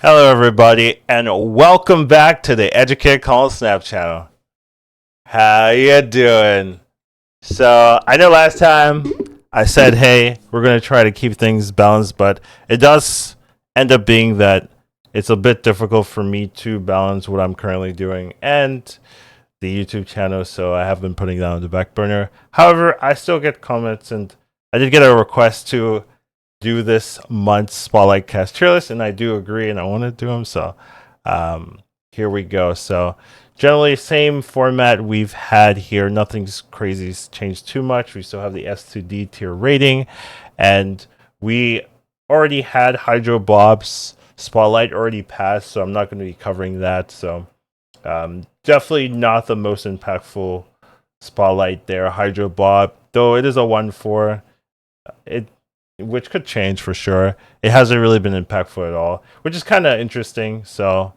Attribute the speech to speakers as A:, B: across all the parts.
A: Hello, everybody, and welcome back to the Educate Call Snap channel. How you doing? So I know last time I said, "Hey, we're gonna try to keep things balanced," but it does end up being that it's a bit difficult for me to balance what I'm currently doing and the YouTube channel. So I have been putting that on the back burner. However, I still get comments, and I did get a request to do this month's Spotlight Cast tier list, and I do agree, and I want to do them. So here we go. So generally, same format we've had here. Nothing's crazy's changed too much. We still have the S2D tier rating, and we already had Hydro Bob's Spotlight already passed, so I'm not going to be covering that. So definitely not the most impactful Spotlight there. Hydro Bob, though it is a 1-4. Which could change for sure. It hasn't really been impactful at all, which is kind of interesting. So,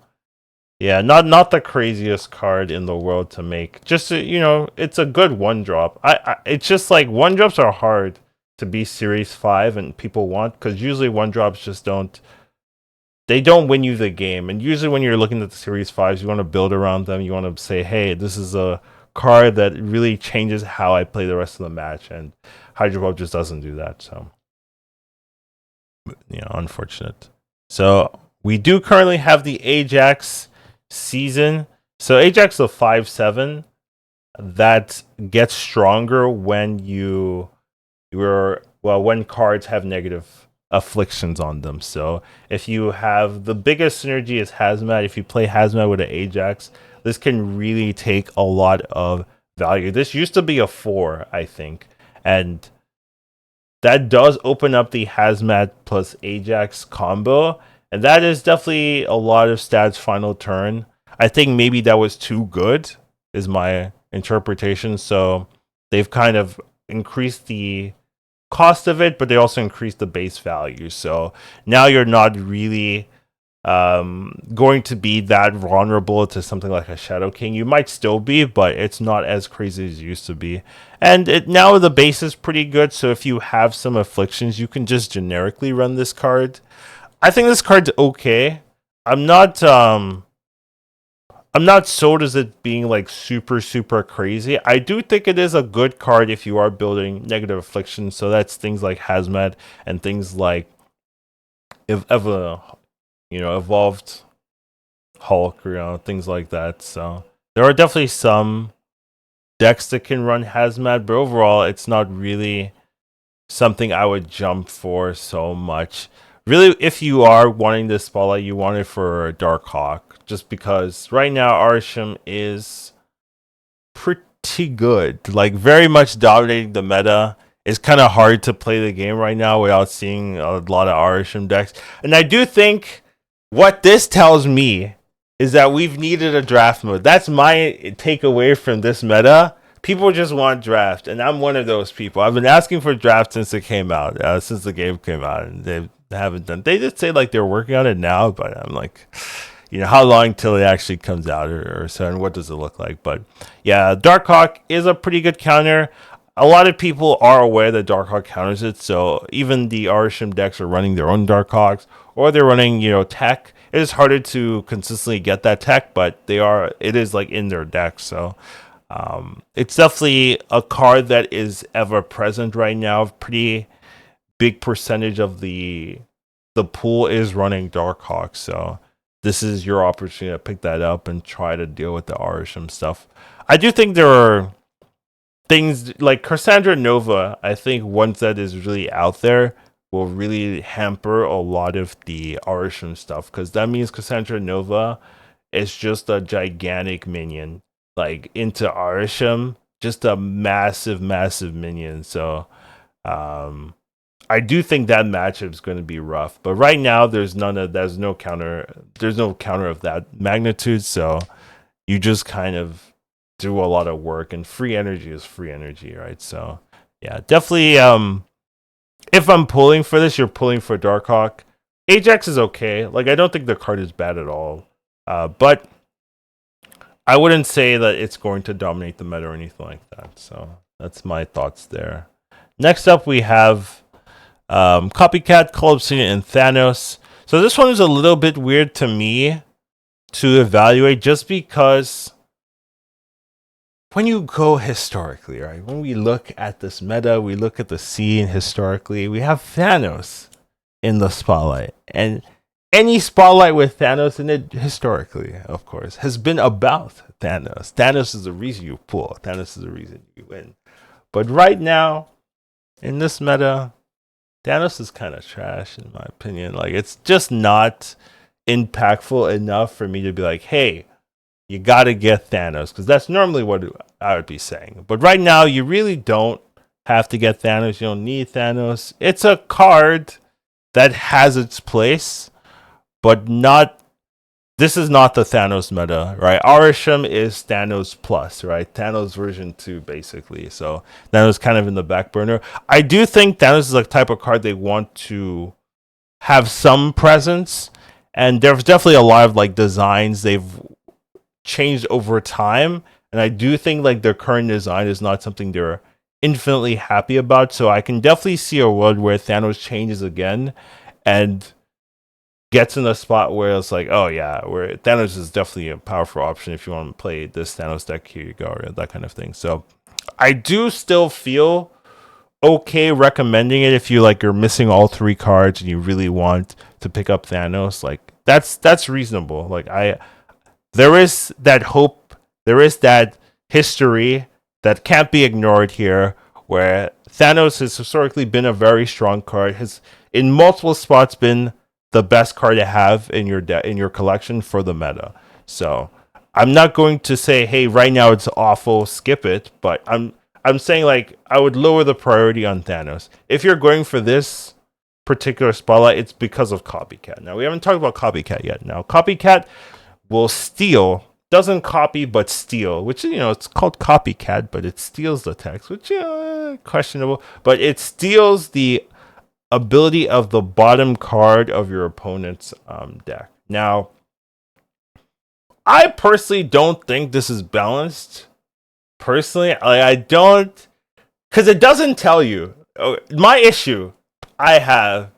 A: yeah, not the craziest card in the world to make. Just it's a good one drop. It's just like one drops are hard to be Series 5 and people want, because usually one drops just don't win you the game. And usually when you're looking at the Series 5s, you want to build around them. You want to say, hey, this is a card that really changes how I play the rest of the match, and Hydro Bob just doesn't do that. So unfortunate. So we do currently have the Ajax season. So Ajax is a 5/7 that gets stronger when when cards have negative afflictions on them. So if you have the biggest synergy is Hazmat, if you play Hazmat with an Ajax, this can really take a lot of value. This used to be a 4, I think, and that does open up the Hazmat plus Ajax combo, and that is definitely a lot of stats final turn. I think maybe that was too good, is my interpretation. So they've kind of increased the cost of it, but they also increased the base value. So now you're not really going to be that vulnerable to something like a Shadow King. You might still be, but it's not as crazy as it used to be. And now the base is pretty good, so if you have some afflictions, you can just generically run this card. I think this card's okay. I'm not sold as it being like super crazy. I do think it is a good card if you are building negative afflictions. So that's things like Hazmat and things like evolved Hulk, things like that. So there are definitely some decks that can run Hazmat, but overall it's not really something I would jump for so much. Really, if you are wanting this Spotlight, you want it for Darkhawk, just because right now Arisham is pretty good, like very much dominating the meta. It's kind of hard to play the game right now without seeing a lot of Arisham decks, and I do think what this tells me is that we've needed a draft mode. That's my takeaway from this meta. People just want draft, and I'm one of those people. I've been asking for draft since it came out, since the game came out, and they haven't done. They just say like they're working on it now, but I'm like, how long till it actually comes out, or so, and what does it look like? But yeah, Darkhawk is a pretty good counter. A lot of people are aware that Darkhawk counters it, so even the Arisham decks are running their own Darkhawks, or they're running, tech. It is harder to consistently get that tech, but it is like in their deck. So it's definitely a card that is ever present right now. Pretty big percentage of the pool is running Darkhawk, so this is your opportunity to pick that up and try to deal with the Arisham stuff. I do think there are things like Cassandra Nova. I think once that is really out there, will really hamper a lot of the Arisham stuff, because that means Cassandra Nova is just a gigantic minion, like into Arisham, just a massive minion. So I do think that matchup is going to be rough, but right now there's no counter of that magnitude, so you just kind of do a lot of work, and free energy is free energy, right? So yeah, definitely if I'm pulling for this, you're pulling for Darkhawk. Ajax is okay. Like, I don't think the card is bad at all. But I wouldn't say that it's going to dominate the meta or anything like that. So that's my thoughts there. Next up, we have Copycat, Obsidian, and Thanos. So this one is a little bit weird to me to evaluate, just because when you go historically, right? When we look at this meta, we look at the scene historically, we have Thanos in the spotlight. And any spotlight with Thanos in it, historically, of course, has been about Thanos. Thanos is the reason you pull. Thanos is the reason you win. But right now, in this meta, Thanos is kind of trash, in my opinion. Like, it's just not impactful enough for me to be like, hey, you gotta get Thanos, because that's normally what I would be saying. But right now, you really don't have to get Thanos. You don't need Thanos. It's a card that has its place, but not. This is not the Thanos meta, right? Arisham is Thanos plus, right? Thanos version 2, basically. So Thanos kind of in the back burner. I do think Thanos is a type of card they want to have some presence, and there's definitely a lot of like designs they've changed over time, and I do think like their current design is not something they're infinitely happy about. So I can definitely see a world where Thanos changes again and gets in a spot where it's like, oh yeah, where Thanos is definitely a powerful option if you want to play this Thanos deck. Here you go, or that kind of thing. So I do still feel okay recommending it if you like you're missing all 3 cards and you really want to pick up Thanos. Like that's reasonable. Like there is that hope, there is that history that can't be ignored here, where Thanos has historically been a very strong card, has in multiple spots been the best card to have in your collection for the meta. So I'm not going to say, hey, right now it's awful, skip it, but I'm saying like I would lower the priority on Thanos. If you're going for this particular spotlight, it's because of Copycat. Now we haven't talked about Copycat yet. Now Copycat will steal, doesn't copy but steal, which, you know, it's called Copycat, but it steals the text, which, you know, questionable, but it steals the ability of the bottom card of your opponent's deck. Now, I personally don't think this is balanced. Personally, I don't, because it doesn't tell you. My issue I have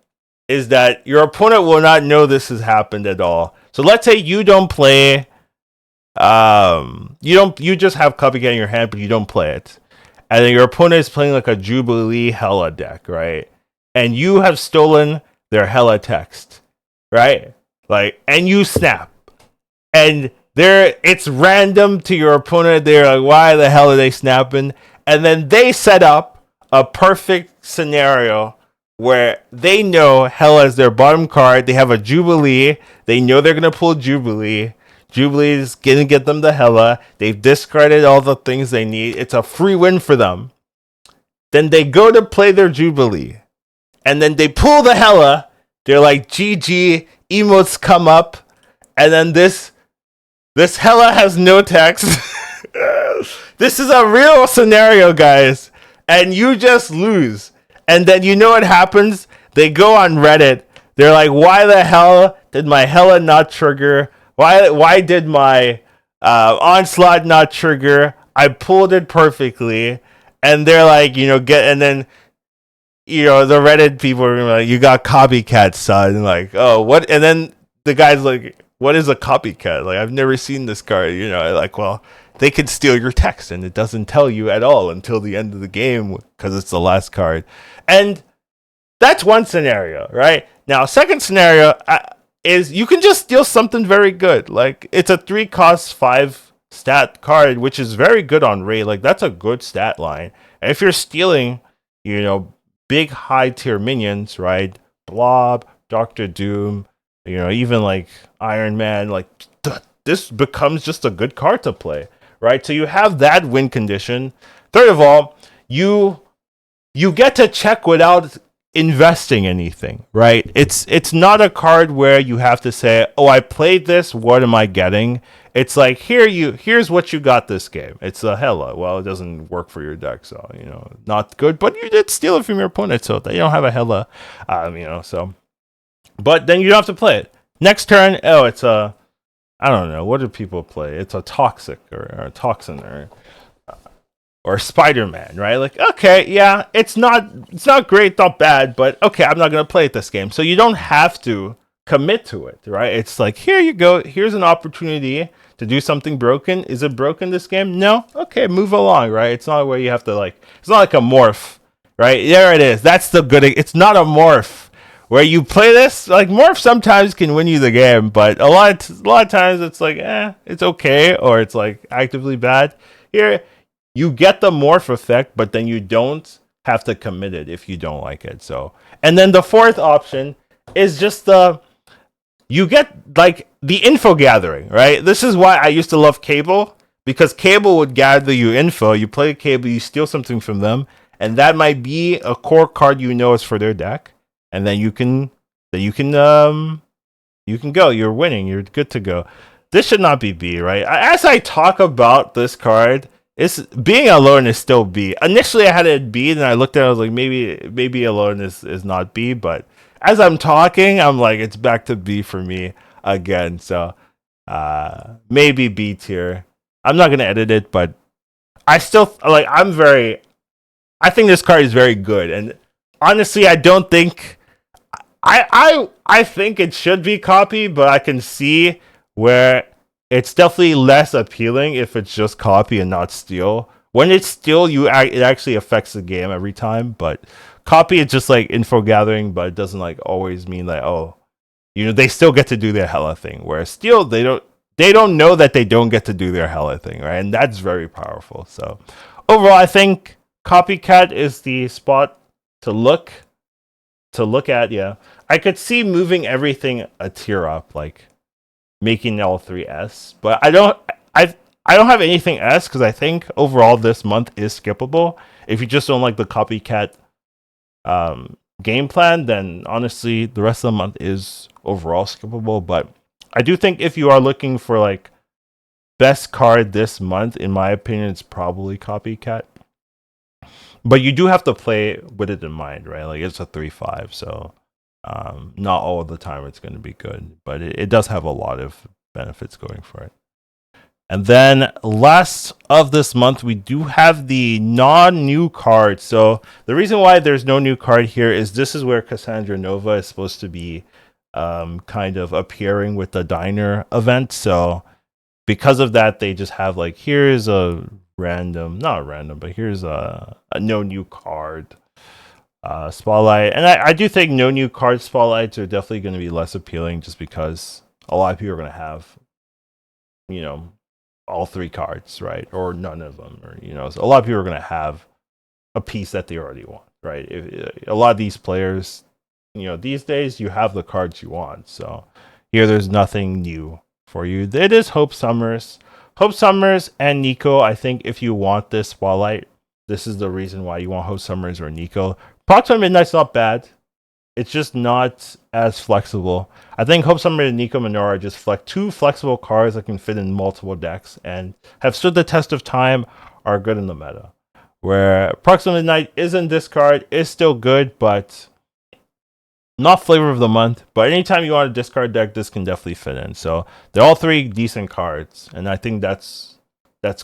A: is that your opponent will not know this has happened at all. So let's say you don't play, you just have Copycat in your hand, but you don't play it, and then your opponent is playing like a Jubilee Hela deck, right? And you have stolen their Hela text, right? Like, and you snap, and it's random to your opponent. They're like, why the hell are they snapping? And then they set up a perfect scenario where they know Hela is their bottom card. They have a Jubilee. They know they're gonna pull Jubilee. Jubilee is gonna get them the Hela. They've discarded all the things they need. It's a free win for them. Then they go to play their Jubilee, and then they pull the Hela. They're like, GG, emotes come up, and then this Hela has no text. This is a real scenario, guys, and you just lose. And then you know what happens? They go on Reddit. They're like, why the hell did my Hela not trigger? Why did my onslaught not trigger? I pulled it perfectly. And they're like, you know, and then, you know, the Reddit people are like, you got Copycat, son. Like, oh, what? And then the guy's like, what is a Copycat? Like, I've never seen this card. You know, like, well, they can steal your text and it doesn't tell you at all until the end of the game because it's the last card. And that's one scenario, right? Now, second scenario is you can just steal something very good. Like, it's a 3 cost 5 stat card, which is very good on raid. Like, that's a good stat line. And if you're stealing, you know, big high tier minions, right? Blob, Doctor Doom, you know, even like Iron Man, like this becomes just a good card to play, right? So you have that win condition. Third of all, you get to check without investing anything, right? It's not a card where you have to say, oh, I played this, what am I getting? It's like, here's what you got this game. It's a Hela. Well, it doesn't work for your deck, so, you know, not good, but you did steal it from your opponent, so they don't have a Hela, you know, so. But then you don't have to play it. Next turn, oh, it's a, I don't know, what do people play? It's a Toxic or a Toxin or Spider-Man, right? Like, okay, yeah, it's not great, not bad, but okay, I'm not gonna play it this game. So you don't have to commit to it, right? It's like, here you go. Here's an opportunity to do something broken. Is it broken this game? No. Okay, move along, right? It's not where you have to like. It's not like a morph, right? There it is. That's the good. It's not a morph where you play this. Like morph sometimes can win you the game, but a lot of times it's like, it's okay, or it's like actively bad. Here, you get the morph effect, but then you don't have to commit it if you don't like it. So, and then the fourth option is just you get like the info gathering, right? This is why I used to love Cable, because Cable would gather you info. You play Cable, you steal something from them, and that might be a core card is for their deck, and then you can go. You're winning. You're good to go. This should not be B, right? As I talk about this card, it's being alone is still B. Initially, I had it B, and I looked at it. I was like, maybe alone is not B. But as I'm talking, I'm like, it's back to B for me again. So maybe B tier. I'm not gonna edit it, but I still like. I think this card is very good, and honestly, I don't think. I think it should be copy, but I can see where it's definitely less appealing if it's just copy and not steal. When it's steal, it actually affects the game every time. But copy, it's just like info gathering, but it doesn't like always mean like, oh, they still get to do their hella thing. Whereas steal, they don't know that they don't get to do their hella thing, right? And that's very powerful. So overall, I think Copycat is the spot to look at. Yeah, I could see moving everything a tier up, like making all three S, but I don't have anything S because I think overall this month is skippable. If you just don't like the Copycat game plan, then honestly the rest of the month is overall skippable. But I do think if you are looking for like best card this month, in my opinion, it's probably Copycat. But you do have to play with it in mind, right? Like it's a 3/5, so not all of the time it's going to be good, but it does have a lot of benefits going for it. And then last of this month, we do have the non-new card. So the reason why there's no new card here is this is where Cassandra Nova is supposed to be kind of appearing with the Diner event. So because of that, they just have like, here's a not random, but here's a no new card spotlight. And I do think no new card spotlights are definitely going to be less appealing just because a lot of people are going to have, all three cards, right? Or none of them, or, so a lot of people are going to have a piece that they already want, right? A lot of these players, these days you have the cards you want. So here there's nothing new for you. It is Hope Summers. Hope Summers and Nico, I think if you want this spotlight, this is the reason why you want Hope Summers or Nico. Proxima Midnight's not bad. It's just not as flexible. I think Hope Summer and Nico Minoru are just two flexible cards that can fit in multiple decks and have stood the test of time, are good in the meta. Where Proxima Midnight isn't this card, is still good, but not flavor of the month. But anytime you want a discard deck, this can definitely fit in. So they're all three decent cards, and I think that's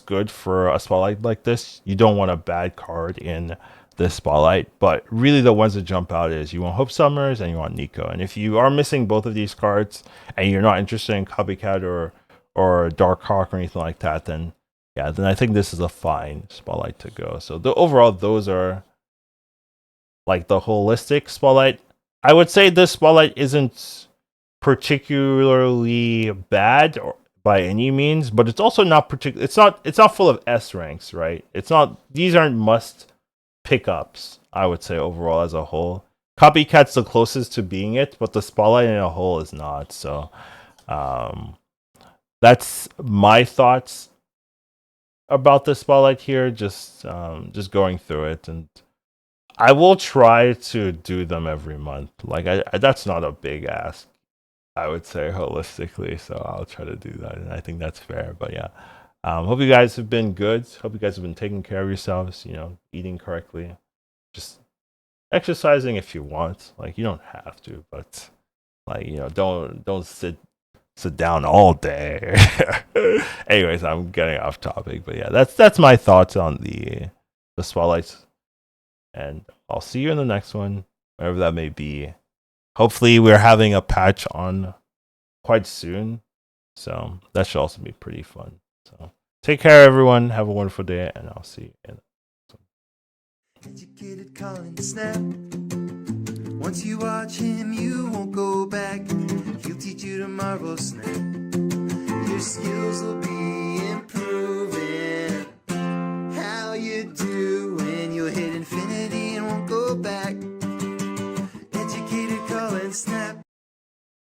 A: good for a spotlight like this. You don't want a bad card in this spotlight, but really the ones that jump out is you want Hope Summers and you want Nico. And if you are missing both of these cards and you're not interested in Copycat or Dark Hawk or anything like that, then I think this is a fine spotlight to go. So overall, those are like the holistic spotlight. I would say this spotlight isn't particularly bad by any means, but it's also not it's not full of S ranks, right? These aren't must pickups, I would say, overall as a whole. Copycat's the closest to being it, but the spotlight in a whole is not. So that's my thoughts about the spotlight here, just going through it. And I will try to do them every month. Like that's not a big ask, I would say, holistically, so I'll try to do that, and I think that's fair. But yeah, hope you guys have been good. Hope you guys have been taking care of yourselves, eating correctly, just exercising if you want. Like, you don't have to, but like, don't sit down all day. Anyways, I'm getting off topic, but yeah, that's my thoughts on the spotlights, and I'll see you in the next one, wherever that may be. hopefully we're having a patch on quite soon. So that should also be pretty fun. So take care, everyone. Have a wonderful day, and I'll see you in
B: Educated calling snap. Once you watch him, you won't go back. He'll teach you tomorrow, snap. Your skills will be improving. How you do